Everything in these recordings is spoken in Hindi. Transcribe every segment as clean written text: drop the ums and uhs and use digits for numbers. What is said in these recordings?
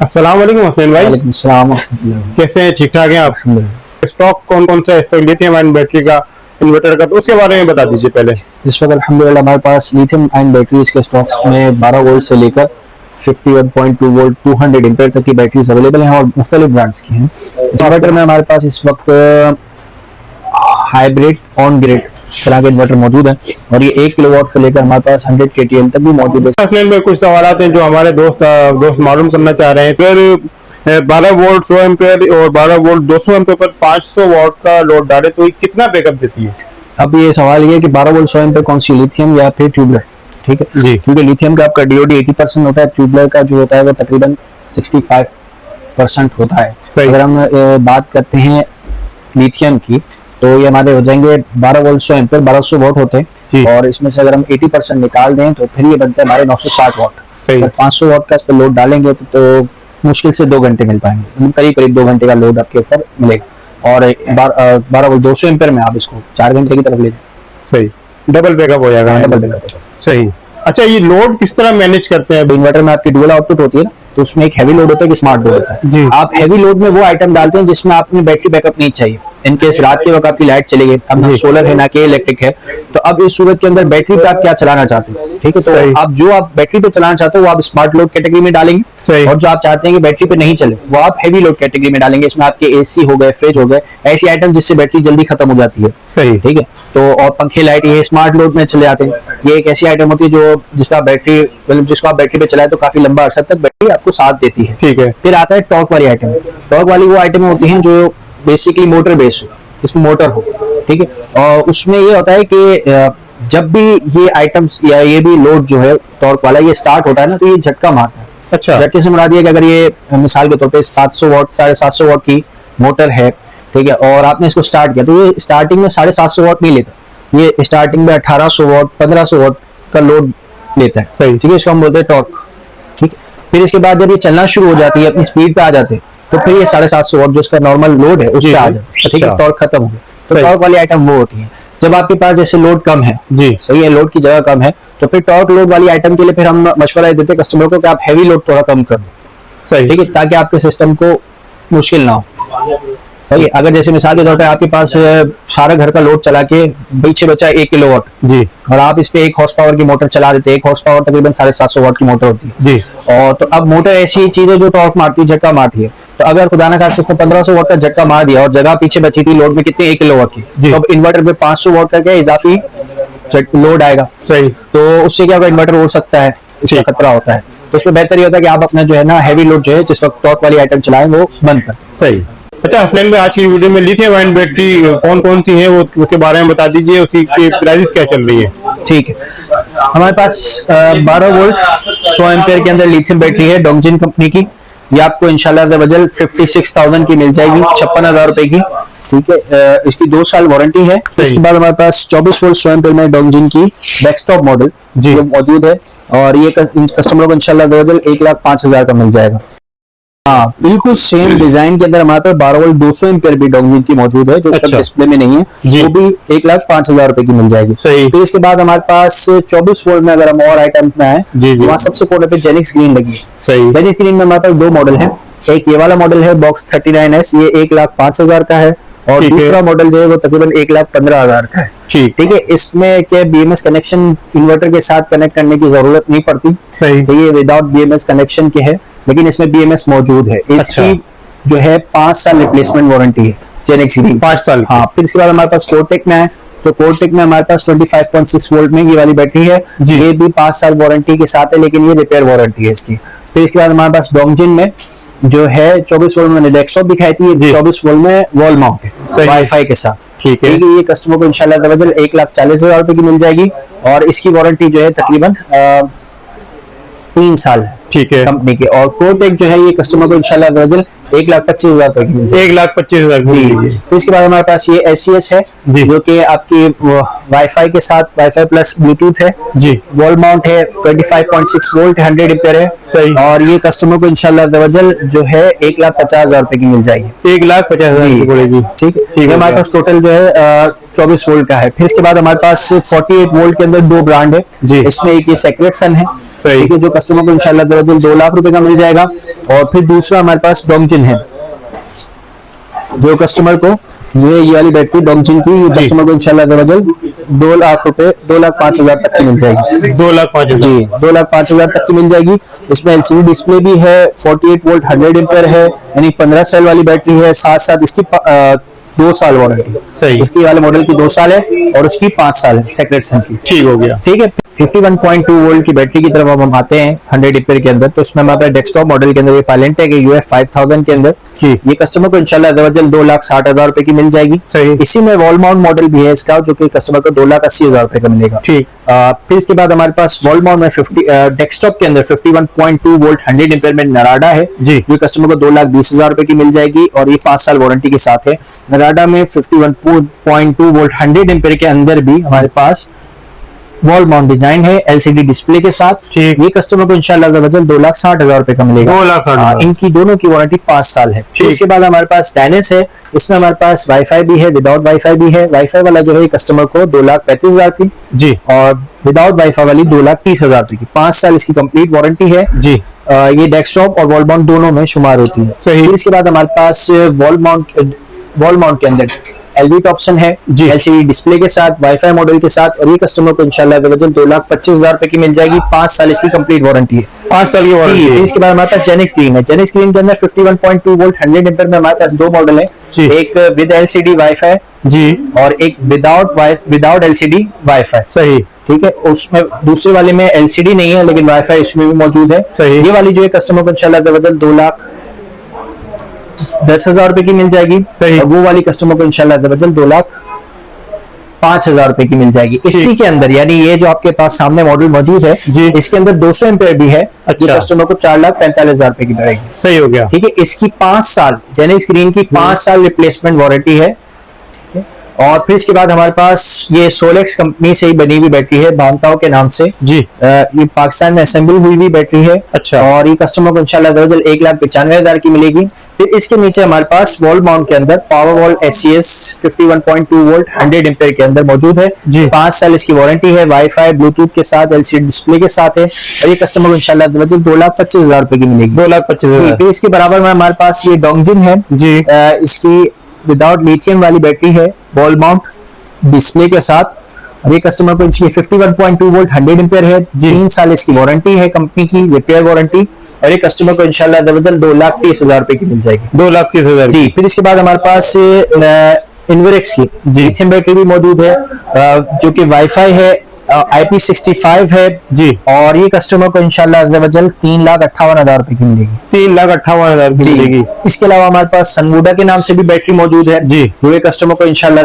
अस्सलाम वालेकुम हसनैन भाई। वालेकुम सलाम। कैसे हैं, ठीक ठाक हैं आप? स्टॉक कौन कौन सा है लिथियम आयन बैटरी का, इन्वर्टर का, तो उसके बारे में बता दीजिए पहले। इस वक्त अल्हम्दुलिल्लाह हमारे पास लिथियम आयन बैटरीज के स्टॉक्स में 12 वोल्ट से लेकर 51.2 वोल्ट 200 एम्पेयर तक की बैटरीज अवेलेबल हैं और मुख्तलिफ ब्रांड्स की हैं। इन्वर्टर में हमारे पास इस वक्त हाइब्रिड ऑन ग्रिड तरह के इन्वर्टर मौजूद है और ये 1 किलोवाट से लेकर हमारे पास 100 KTL तक भी मौजूद है। हसनैन भाई, कुछ सवाल हैं जो हमारे दोस्त मालूम करना चाह रहे हैं। फिर 12 वोल्ट 100 एम्पेयर और 12 वोल्ट 200 एम्पेयर पर 500 वाट का लोड डाले तो ये कितना बैकअप देती है? अब ये सवाल ये है कि 12 वोल्ट 100 एम्पेयर कौन सी, लिथियम या फिर ट्यूबलर? ठीक है जी, क्योंकि लिथियम का आपका DOD 80% होता है, ट्यूबलर का जो होता है वो तकरीबन 65% होता है। अगर हम बात करते हैं लिथियम की तो ये हमारे हो जाएंगे 12 वोल्ट 100 एम्पेयर 1200 वाट होते हैं और इसमें से अगर हम 80% निकाल दें तो फिर ये बनता है हमारे 960 वाट। अगर 500 वाट का इस पर लोड डालेंगे तो मुश्किल से 2 घंटे मिल पाएंगे, करीब करीब 2 घंटे का लोड आपके ऊपर मिलेगा। और 12 वोल्ट 200 एम्पेयर में आप इसको 4 घंटे की तरफ ले लें, सही डबल बैकअप हो जाएगा। Double backup. सही। अच्छा, ये लोड किस तरह मैनेज करते हैं? इन्वर्टर में आपकी डुअल आउटपुट होती है ना, तो उसमें एक हैवी लोड होता है, एक स्मार्ट लोड होता है। जी। आप हैवी लोड में वो आइटम डालते हैं जिसमें आपने बैटरी बैकअप नहीं चाहिए, इनकेस रात के वक्त आपकी लाइट चली गई, अब ना सोलर है ना कि इलेक्ट्रिक है, तो अब इस सूरत के अंदर बैटरी पे आप क्या चलाना चाहते हैं, ठीक है, तो आप जो आप बैटरी पे चलाना चाहते हो वो आप स्मार्ट लोड कैटेगरी में डालेंगे और जो आप चाहते हैं कि बैटरी पे नहीं चले वो आप हैवी लोड कैटेगरी में डालेंगे। इसमें आपके AC हो गए, फ्रिज हो गए, ऐसी आइटम जिससे बैटरी जल्दी खत्म हो जाती है। सही, ठीक है, तो और पंखे लाइट ये स्मार्ट लोड में चले जाते हैं। ये एक ऐसी आइटम होती है जो जिसका बैटरी मतलब जिसको आप बैटरी पे चलाए तो काफी लंबा अरसा तक बैटरी आपको साथ देती है। ठीक है। फिर आता है टॉर्क वाली आइटम। टॉर्क वाली वो आइटम होती हैं जो बेसिकली मोटर बेस हो, इसमें मोटर हो, ठीक है, और उसमें ये होता है कि जब भी ये आइटम्स या ये भी लोड जो है टॉर्क वाला ये स्टार्ट होता है ना तो ये झटका मारता है। अच्छा। झटके से मुराद ये कि अगर ये मिसाल के तौर पे 700 वाट 750 वाट की मोटर है, ठीक है, और आपने इसको स्टार्ट किया तो ये स्टार्टिंग में 750 वाट नहीं लेता, ये स्टार्टिंग में 1800 वाट 1500 वाट का लोड लेता है। सही। ठीक है, इसको हम बोलते हैं टॉर्क। ठीक है, फिर इसके बाद जब ये चलना शुरू हो जाती है, अपनी स्पीड पे आ जाते हैं, तो फिर ये 750 वाट जो इसका नॉर्मल लोड है उस पर आ जाता है। ठीक है, टॉर्क खत्म हो गया। तो टॉर्क वाली आइटम वो होती है जब आपके पास जैसे लोड कम है, जी सही है, लोड की जगह कम है, तो फिर टॉर्क लोड वाली आइटम के लिए फिर हम मशवरा देते हैं कस्टमर को कि आप हैवी लोड थोड़ा कम कर दो। सही। ठीक है, ताकि आपके सिस्टम को मुश्किल ना हो। सही है, अगर जैसे मिसाल के तौर पर आपके पास सारा घर का लोड चला के पीछे बचा 1 किलोवाट जी और आप इस पे 1 हॉर्स पावर की मोटर चला देते हैं, 1 हॉर्स पावर तकरीबन 750 वाट की मोटर होती है जी, और तो अब मोटर ऐसी चीज है जो टॉर्क मारती है, झटका मारती है। तो अगर खुदा ना खास्ता 1500 वाट का झटका मार दिया और जगह पीछे बची थी लोड में कितने 1 किलोवाट की, तो अब इन्वर्टर पे 500 वाट का क्या इजाफी लोड आएगा। सही। तो उससे क्या होगा, इन्वर्टर उड़ सकता है, इसका खतरा होता है। तो उसमें बेहतर ये होता है कि आप अपना जो है ना हैवी लोड जो है जिस वक्त टॉर्क वाली आइटम चलाएं वो बंद कर। सही। अच्छा हसनैन भाई, आज की वीडियो में लिथियम आयन बैटरी कौन कौन सी है वो उसके बारे में बता दीजिए, उसकी प्राइस क्या चल रही है? ठीक है, हमारे पास 12 वोल्ट 100 एम्पेयर के अंदर लिथियम बैटरी है डोंगजिन कंपनी की। ये आपको इंशाल्लाह 56,000 की मिल जाएगी, 56,000 रुपए की। ठीक है, इसकी 2 साल वारंटी है। इसके बाद हमारे पास 24 वोल्ट 100 एम्पेयर में डोंगजिन की डेस्कटॉप मॉडल जो मौजूद है और ये कस्टमरों को इंशाल्लाह 1,05,000 का मिल जाएगा। हाँ, बिल्कुल सेम डिजाइन के अंदर हमारे पास 12 वोल्ट 200 एम्पेयर भी डोंगजिन की मौजूद है जो डिस्प्ले में नहीं है, वो भी 1,05,000 रुपए की मिल जाएगी। फिर इसके बाद हमारे पास 24 वोल्ट में अगर हम और आइटम में आए, वहाँ सबसे कोने पे जेनिक्स ग्रीन लगी है। जेनिक्स ग्रीन में हमारे पास 2 मॉडल है, एक ये वाला मॉडल है बॉक्स 39S, ये 1,05,000 का है और दूसरा मॉडल जो है वो तकरीबन 1,15,000 का है। ठीक है, इसमें क्या BMS कनेक्शन इन्वर्टर के साथ कनेक्ट करने की जरूरत नहीं पड़ती। तो ये विदाउट BMS कनेक्शन के है, लेकिन इसमें BMS मौजूद है। इसकी जो है 5 साल रिप्लेसमेंट वारंटी है जेनिक्स ग्रीन, 5 साल। हाँ, फिर इसके बाद हमारे पास कोरटेक में है, तो कोरटेक में हमारे पास 25.6 वोल्ट में ये वाली बैटरी है, ये भी 5 साल वारंटी के साथ है, लेकिन ये रिपेयर वारंटी है इसकी। फिर इसके बाद हमारे पास डोंगजिन में जो है 24 वोल्ट में डेस्कटॉप दिखाई थी, 24 वोल्ट में वॉल माउंट है वाईफाई के साथ। ठीक है, ये कस्टमर को इंशाल्लाह 1,40,000 रुपए की मिल जाएगी और इसकी वारंटी जो है तकरीबन 3 साल है। ठीक है, कंपनी के। और कोरटेक जो है ये कस्टमर को इंशाल्लाह 1,25,000 रुपए की मिल जाएगी। 1,25,000 जी। फिर इसके बाद हमारे पास ये SCS है जो कि आपकी वाईफाई के साथ वाईफाई प्लस ब्लूटूथ है जी, वॉल माउंट है, 25.6 वोल्ट 100 एम्पेयर है और ये कस्टमर को इंशाल्लाह जो है 1,50,000 रुपए की मिल जाएगी। 1,50,000 की पड़ेगी। ठीक है, हमारे पास टोटल जो है 24 वोल्ट का है। फिर इसके बाद हमारे पास 48 वोल्ट के अंदर 2 ब्रांड है, इसमें एक ये सेक्रेट सन है सही। ठीक है, जो कस्टमर को इंशाल्लाह 2 लाख रुपए का मिल जाएगा। और फिर दूसरा हमारे पास डोंगजिन है, जो कस्टमर को जो है ये वाली बैटरी डोंगजिन की कस्टमर को इंशाल्लाह 2 लाख रुपए 2,05,000 तक की मिल जाएगी। 2,05,000 जी 2,05,000 तक की मिल जाएगी। इसमें एलसीडी डिस्प्ले भी है, 48 वोल्ट 100 एम्पेयर है, यानी 15 सेल वाली बैटरी है। साथ साथ इसकी 2 साल वारंटी, सही। इसकी वाले मॉडल की 2 साल है और उसकी 5 साल है सेक्रेट सन की। ठीक हो गया। ठीक है, 51.2 वोल्ट की बैटरी की तरफ अब हम आते हैं 100 एम्पेयर के अंदर। तो उसमें हमारे डेस्कटॉप मॉडल के अंदर ये पायलेंट है कि UF 5000 के अंदर जी। ये कस्टमर को इंशाल्लाह 2,60,000 रुपए की मिल जाएगी। सही। इसी में वॉल माउंट मॉडल भी है इसका, जो कि कस्टमर को 2,80,000 रुपए का मिलेगा। ठीक। फिर इसके बाद हमारे पास वॉल माउंट में डेस्कटॉप के अंदर 51.2 वोल्ट 100 एम्पेयर में नराडा है जी। ये कस्टमर को 2,20,000 रुपए की मिल जाएगी और ये 5 साल वारंटी के साथ है। नराडा में 51.2 वोल्ट 100 एम्पेयर के अंदर भी हमारे पास वॉल माउंट डिजाइन है एलसीडी डिस्प्ले के साथ। ठीक। ये कस्टमर को इंशाल्लाह 2,60,000 रुपए का मिलेगा। 2,60,000। इनकी दोनों की वारंटी 5 साल है। फिर इसके बाद हमारे पास डायनेस है, इसमें हमारे पास वाईफाई भी है, विदाउट वाईफाई भी है। वाईफाई वाला जो है कस्टमर को 2,35,000 की जी। और विदाउट वाईफाई वाली 2,30,000 रुपए की। 5 साल इसकी कंप्लीट वारंटी है जी। ये डेस्कटॉप और वॉल माउंट दोनों में शुमार होती है। सही। फिर इसके बाद हमारे पास वॉल माउंट के अंदर एलईडी ऑप्शन है जी। एलसीडी डिस्प्ले के साथ, वाईफाई मॉडल के साथ, और ये कस्टमर को इंशाल्लाह 2,25,000 रुपए की मिल जाएगी। 5 साल इसकी कंप्लीट वारंटी है। 5 साल की वारंटी फिर है। इसके बाद हमारे पास जेनिक स्क्रीन है। जेनिक स्क्रीन के अंदर 51.2 वोल्ट 100 एम्पेयर में हमारे पास 2 मॉडल है, जी। एक विद एलसीडी वाईफाई जी। और एक विदाउट एलसीडी वाईफाई। सही। ठीक है, उसमें दूसरे वाले में एलसीडी नहीं है लेकिन वाईफाई इसमें भी मौजूद है। सही। ये वाली जो है कस्टमर को इंशाल्लाह 2,10,000 रुपए की मिल जाएगी। सही। और वो वाली कस्टमर को इंशाल्लाह 2,05,000 रुपए की मिल जाएगी। इसी के अंदर यानी ये जो आपके पास सामने मॉडल मौजूद है जी। इसके अंदर 200 एम्पेयर भी है, जो अच्छा। कस्टमर को 4,45,000 रुपए की पड़ेगी। सही हो गया। ठीक है, इसकी 5 साल जेनिक स्क्रीन की 5 साल रिप्लेसमेंट वारंटी है। और फिर इसके बाद हमारे पास ये सोलेक्स कंपनी से ही बनी हुई बैटरी है, भानताओ के नाम से। जी। ये पाकिस्तान में असेंबल हुई हुई बैटरी है। अच्छा। और ये कस्टमर को इंशाल्लाह 1,95,000 की मिलेगी। फिर इसके नीचे हमारे पास वॉल माउंट के अंदर power wall SCS 51.2 volt 100 ampere के अंदर मौजूद है। जी। 5 साल इसकी वारंटी है, वाईफाई ब्लूटूथ के साथ, एलसीडी डिस्प्ले के साथ है। और ये कस्टमर को इंशाल्लाह 2,25,000 रुपए की मिलेगी। 2,25,000। फिर इसके बराबर में हमारे पास ये डोंगजिन है जी। इसकी विदाउट लिथियम वाली बैटरी है, वॉल माउंट डिस्प्ले के साथ। और ये कस्टमर को इसकी 51.2 वोल्ट 100 एम्पेयर है। 3 साल इसकी वारंटी है कंपनी की, रिपेयर वारंटी। और ये कस्टमर को इंशाल्लाह 2,30,000 रुपए की मिल जाएगी। 2,30,000 जी। फिर इसके बाद हमारे पास इनवेरेक्स की लिथियम बैटरी भी मौजूद है, जो कि वाईफाई है, IP65 है जी। और ये कस्टमर को इंशाल्लाह 3,58,000 रुपए की मिलेगी। 3,58,000 की मिलेगी। इसके अलावा हमारे पास सनवुडा के नाम से भी बैटरी मौजूद है जी। जो ये कस्टमर को इंशाल्लाह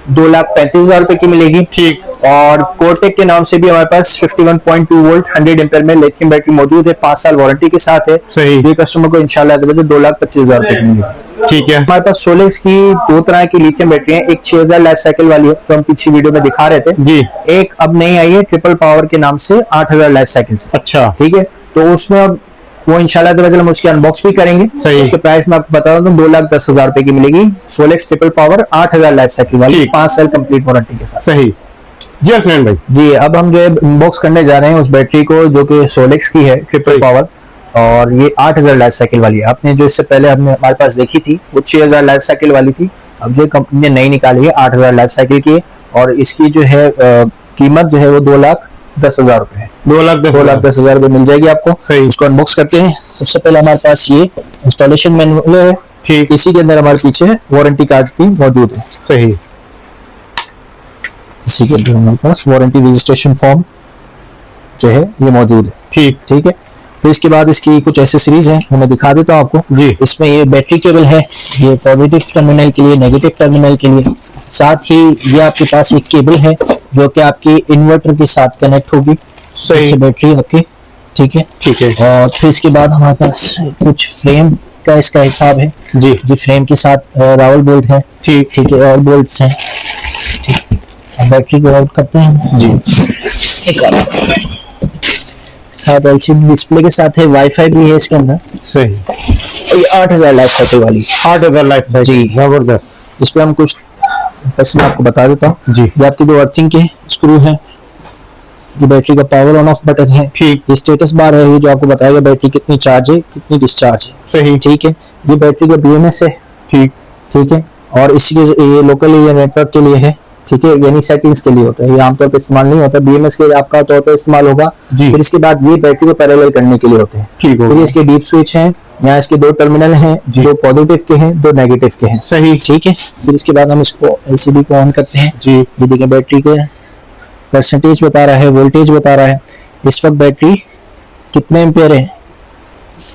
2,35,000 रुपए की मिलेगी। ठीक। और कोटेक के नाम से भी हमारे पास 51.2 वोल्ट 100 एम्पेयर में लिथियम बैटरी मौजूद है, 5 साल वारंटी के साथ है। सही। ये कस्टमर को इंशाल्लाह 2,25,000 रुपए की मिलेगी। ठीक है। हमारे पास सोलेक्स की 2 तरह की लिथियम बैटरी है, एक 6,000 लाइफ साइकिल वाली है जो हम पिछली वीडियो में दिखा रहे थे जी। एक अब नई आई है ट्रिपल पावर के नाम से 8,000 लाइफ साइकिल से। अच्छा। ठीक है, तो उसमें अब वो इंशाल्लाह हम उसकी अनबॉक्स भी करेंगे। सही। उसके प्राइस में आपको बता दूं 2,10,000 रुपए की मिलेगी। Solex triple power 8,000 life cycle वाली, ठीक। 5 साल कंप्लीट वारंटी के साथ। सही जी हसनैन भाई। जी, अब हम जो है अनबॉक्स करने जा रहे हैं उस बैटरी को जो कि सोलेक्स की है ट्रिपल पावर, और ये 8,000 लाइफ साइकिल वाली है। आपने जो इससे पहले हमने हमारे पास देखी थी वो 6,000 लाइफ साइकिल वाली थी, अब जो कंपनी ने नई निकाली है 8,000 लाइफ साइकिल की है। और इसकी जो है कीमत जो है वो 2,10,000 रुपए है। 2,10,000 रुपए मिल जाएगी आपको। सही। इसको अनबॉक्स करते हैं। सबसे पहले हमारे पास ये इंस्टॉलेशन मैनुअल है। ठीक। इसी के अंदर हमारे पीछे वारंटी कार्ड भी मौजूद है। सही। इसी के अंदर हमारे पास वारंटी रजिस्ट्रेशन फॉर्म जो है ये मौजूद है। ठीक। ठीक है, फिर इसके बाद इसकी कुछ एसेसरीज है वो मैं दिखा देता हूँ आपको। जी। इसमें ये बैटरी केबल है, ये पॉजिटिव टर्मिनल के लिए, नेगेटिव टर्मिनल के लिए। साथ ही ये आपके पास एक केबल है जो कि आपकी इन्वर्टर के साथ कनेक्ट होगी। सही। इससे बैटरी आपकी। ठीक है। ठीक है। और फिर इसके बाद हमारे पास कुछ फ्रेम का इसका हिसाब है। जी। जी, फ्रेम के साथ रावल बोल्ट है। ठीक। ठीक है, और बोल्ट्स हैं। ठीक, अब बैटरी को आउट करते हैं। जी, साथ एलसीडी डिस्प्ले के साथ है, वाईफाई भी है इसके अंदर। सही। और ये 8,000 लाइफ साइकिल वाली 8,000 लाइफ साइकिल। जी। जबरदस्त। इस पे हम कुछ बस मैं आपको बता देता हूँ। जी। ये आपके 2 अर्थिंग के स्क्रू हैं, ये बैटरी का पावर ऑन ऑफ बटन है। ठीक। ये स्टेटस बार है, ये जो आपको बताएगा बैटरी कितनी चार्ज है, कितनी डिस्चार्ज है। सही। ठीक है। ये बैटरी का BMS है। ठीक। ठीक है। और इसके ये लोकल एरिया नेटवर्क के लिए है। ठीक है, यानी सेटिंग्स के लिए होता है, ये आमतौर पर इस्तेमाल नहीं होता। BMS के आपका तौर पर इस्तेमाल होगा। फिर इसके बाद ये बैटरी को पैरेलल करने के लिए होते हैं। ठीक फिर इसके डीप स्विच हैं, यहाँ इसके 2 टर्मिनल हैं, 2 पॉजिटिव के हैं, 2 नेगेटिव के हैं। सही। ठीक है। फिर इसके बाद हम इसको LCD को ऑन करते हैं जी। ये देखिए बैटरी के परसेंटेज बता रहा है, वोल्टेज बता रहा है, इस वक्त बैटरी कितने एम्पेयर है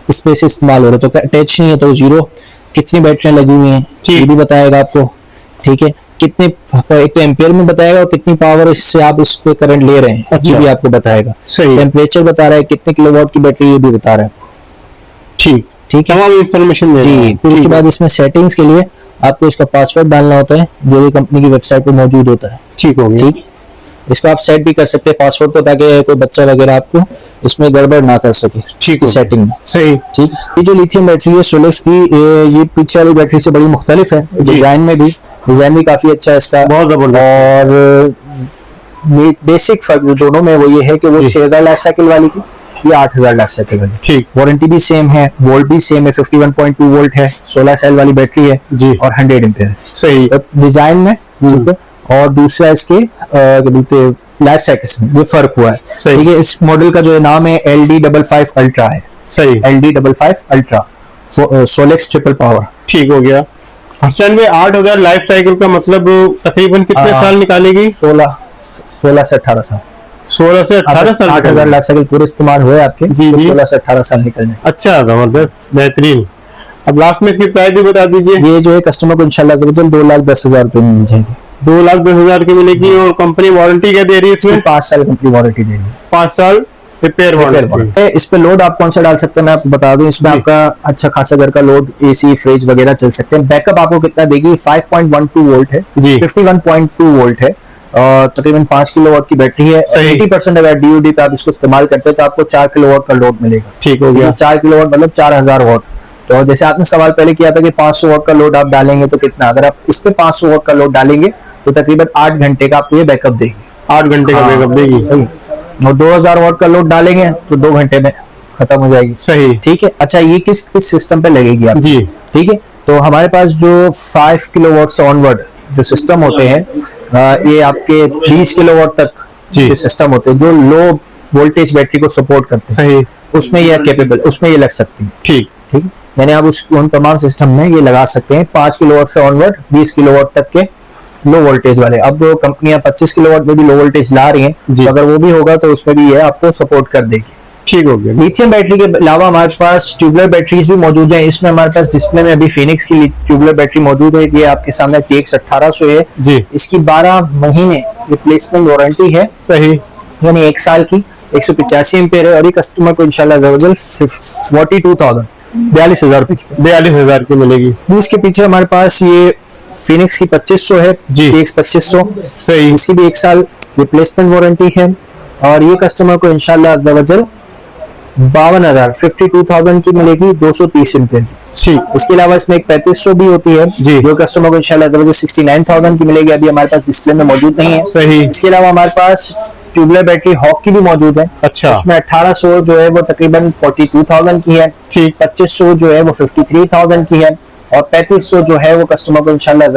इस पे से इस्तेमाल हो रहा है, तो अटैच नहीं है तो 0। कितनी बैटरियां लगी हुई हैं ये भी बताएगा आपको। ठीक है। कितने, एक तो एम्पेयर में बताएगा और कितनी पावर इससे आप इस पे करंट ले रहे हैं ये भी आपको बताएगा। टेम्परेचर बता रहा है, कितने किलोवाट की बैटरी ये भी बता रहा है। ठीक। ठीक है, तमाम इंफॉर्मेशन जी। फिर उसके बाद इसमें सेटिंग्स के लिए आपको इसका पासवर्ड डालना होता है जो भी कंपनी की वेबसाइट पे मौजूद होता है। ठीक हो गया। ठीक। इसको आप सेट भी कर सकते हैं पासवर्ड को, ताकि कोई बच्चा वगैरह आपको इसमें गड़बड़ ना कर सके। ठीक, सेटिंग में। सही। ठीक। ये जो लिथियम बैटरी है सोलेक्स की, ये पीछे वाली बैटरी से बड़ी मुख्तलिफ है। डिजाइन में भी, डिजाइन भी काफी अच्छा है इसका, बहुत जबरदस्त। और बेसिक फर्क दोनों में वो ये है कि वो 6000 लाइफ साइकिल वाली थी, ये 8000 लाइफ साइकिल वाली। ठीक। वारंटी भी सेम है, वोल्ट भी सेम है, 51.2 वोल्ट है, 16 सेल वाली बैटरी है जी, और 100 एम्पीयर। सही। डिजाइन में ठीक है, और दूसरा इसके लाइफ साइकिल में ये फर्क हुआ है। ठीक है। इस मॉडल का जो नाम है LD55 अल्ट्रा है। सही। LD55 ultra Solex triple power. ठीक हो गया। हसन भाई 8000 लाइफ साइकिल का मतलब तकरीबन कितने साल निकालेगी? 16 से 18 साल। 16 से 18 साल। 8000 लाइफ साइकिल पूरे इस्तेमाल हुए आपके, जी, 16 से 18 साल निकल जाए। अच्छा, जबरदस्त, बेहतरीन। अब लास्ट में इसकी प्राइस भी बता दीजिए। ये जो है कस्टमर को इंशाल्लाह 2,10,000 रुपए में मिल जाएगी। 2,10,000 की मिलेगी। और कंपनी वारंटी क्या दे रही है इसमें? 5 साल कंपनी वारंटी दे रही है। 5 साल रिपेयर वारंटी। इस पे लोड आप कौन सा डाल सकते हैं मैं आपको बता दूं। इसमें आपका अच्छा खासा घर का लोड, AC, फ्रिज वगैरह चल सकते हैं। बैकअप आपको कितना देगी? 5.12 वोल्ट है, 51.2 वोल्ट है, और तकरीबन 5 किलोवाट की बैटरी है। 80% अगर DOD पे आप इसको इस्तेमाल करते हैं तो आपको 4 किलोवाट का लोड मिलेगा। ठीक हो गया। 4 किलोवाट मतलब 4000 वाट। तो जैसे आपने सवाल पहले किया था कि 500 वाट का लोड आप डालेंगे तो कितना, अगर आप इस पे 500 वाट का लोड डालेंगे तो तकरीबन 8 घंटे का आपको ये बैकअप देगी। 8 घंटे का बैकअप देगी। सही। और 2000 वाट का लोड डालेंगे तो 2 घंटे में खत्म हो जाएगी। सही। ठीक है। अच्छा, ये किस सिस्टम पे लगेगी आप जी? ठीक है। तो हमारे पास जो 5 किलोवाट से ऑनवर्ड जो सिस्टम होते हैं, ये आपके 20 किलोवाट तक जो सिस्टम होते हैं, जो लो वोल्टेज बैटरी को सपोर्ट करते हैं, सही, उसमें ये कैपेबल, उसमें ये लग सकती है। ठीक। ठीक। यानी आप उन तमाम सिस्टम में ये लगा सकते हैं 5 किलोवाट से ऑनवर्ड 20 किलोवाट तक के लो वोल्टेज वाले। अब कंपनियां 25 किलोवाट में भी लो वोल्टेज ला रही हैं, तो अगर वो भी होगा तो उसमें भी ये आपको सपोर्ट कर देगी। ठीक हो गया। लिथियम बैटरी के अलावा हमारे पास ट्यूबुलर बैटरीज भी मौजूद है। इसमें हमारे पास डिस्प्ले में अभी फिनिक्स की ट्यूबुलर बैटरी मौजूद है। ये आपके सामने TX 1800 है जी। इसकी 12 महीने रिप्लेसमेंट वारंटी है। सही। यानी 1 साल की, 185 एम्पीयर है, और ये कस्टमर को इंशाल्लाह 42,000 42,000 रुपए की 42,000 की मिलेगी। इसके पीछे हमारे पास ये फिनिक्स की 2500 है जी, TX 2500। सही। इसकी भी 1 साल रिप्लेसमेंट वारंटी है, और ये कस्टमर को इंशाल्लाह 52,000 की मिलेगी 230 एम्पीयर की। इसके अलावा इसमें एक 3500 भी होती है जी, जो कस्टमर को इंशाल्लाह 69,000 की मिलेगी। अभी हमारे पास डिस्प्ले में मौजूद नहीं है। सही। इसके अलावा हमारे पास ट्यूबुलर बैटरी हॉक की भी मौजूद है। अच्छा। उसमें 1800 जो है वो तकरीबन 42,000 की है। ठीक। 2500 जो है वो 53,000 की है, और 3500 जो है वो कस्टमर को इंशाल्लाह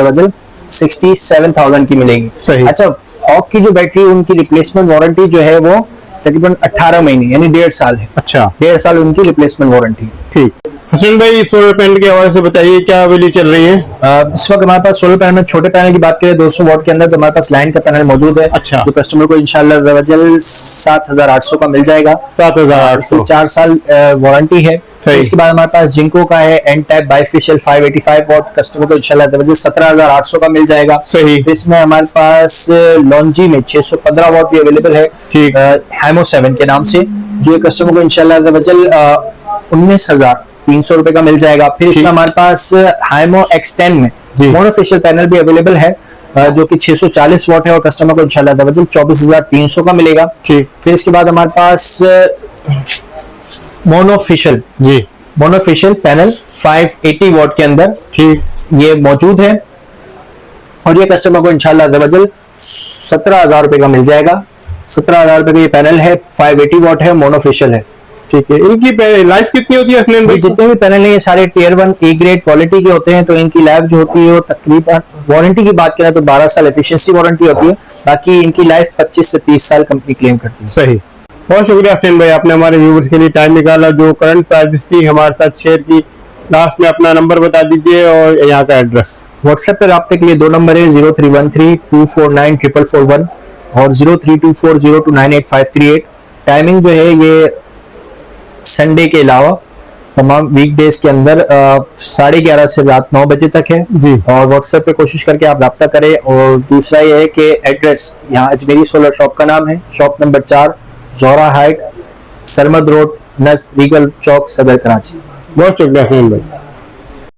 67,000 की मिलेगी। सही। अच्छा, हॉक की जो बैटरी उनकी रिप्लेसमेंट वारंटी जो है वो तकरीबन 18 महीने यानी 1.5 साल है। अच्छा। 1.5 साल उनकी रिप्लेसमेंट वारंटी। ठीक। हसन भाई, सोलर पैनल के हवाले से बताइए क्या वैल्यू चल रही है? इस वक्त हमारे पास सोलर पैनल में छोटे पैनल की बात करें 200 वाट के अंदर, तो हमारे पास लाइन का पैनल मौजूद है। अच्छा। जो कस्टमर को इंशाल्लाह 7,800 का मिल जाएगा। 7,800। 4 साल वारंटी है। इसके बाद हमारे पास जिंको का है एन टाइप बाइफेशियल 585 वाट, कस्टमर को इंशाल्लाह 17,800 का मिल जाएगा। सही। इसमें हमारे पास लॉन्जी में 615 वाट भी अवेलेबल है, हैमो 7 के नाम से, जो कस्टमर को इंशाल्लाह 19,300 रुपए का मिल जाएगा। फिर इसमें हमारे पास हैमो X10 में मोनोफेशियल पैनल भी अवेलेबल है, जो कि 640 वाट है, और कस्टमर को इंशाल्लाह 24,300 का मिलेगा। फिर इसके बाद हमारे पास मोनोफेशियल पैनल 580 वाट के अंदर ये मौजूद है, और ये कस्टमर को इंशाल्लाह 17,000 रुपए का मिल जाएगा। 17,000 रुपए का ये पैनल है, 580 वॉट है, मोनोफेशियल है। ठीक है, इनकी लाइफ कितनी होती है हसनैन भाई? जितने भी पैनल है ये सारे टियर 1 ए ग्रेड क्वालिटी के होते हैं, तो इनकी लाइफ जो होती है वो तकरीबन, वारंटी की बात करें तो 12 साल एफिशिएंसी वारंटी होती है, बाकी इनकी लाइफ 25 से 30 साल कंपनी क्लेम करती है। सही, बहुत शुक्रिया हसनैन भाई, आपने हमारे व्यूअर्स के लिए टाइम निकाला, जो करंट प्राइस थी हमारे साथ शेयर की। लास्ट में अपना नंबर बता दीजिए और यहाँ का एड्रेस। व्हाट्सएप पे राब्ते के लिए 2 नंबर है, 0313249441 और 032402985838। टाइमिंग जो है ये संडे के अलावा तमाम वीकडेज के अंदर 11:30 से रात 9 बजे तक है जी। और व्हाट्सएप पे कोशिश करके आप रब्ता करें। और दूसरा ये है कि एड्रेस यहाँ अजमेरी सोलर शॉप का नाम है, shop number 4, Zohra height, Sarmad road, near Regal Chowk, Saddar Karachi. बहुत शुक्रिया हसनैन भाई।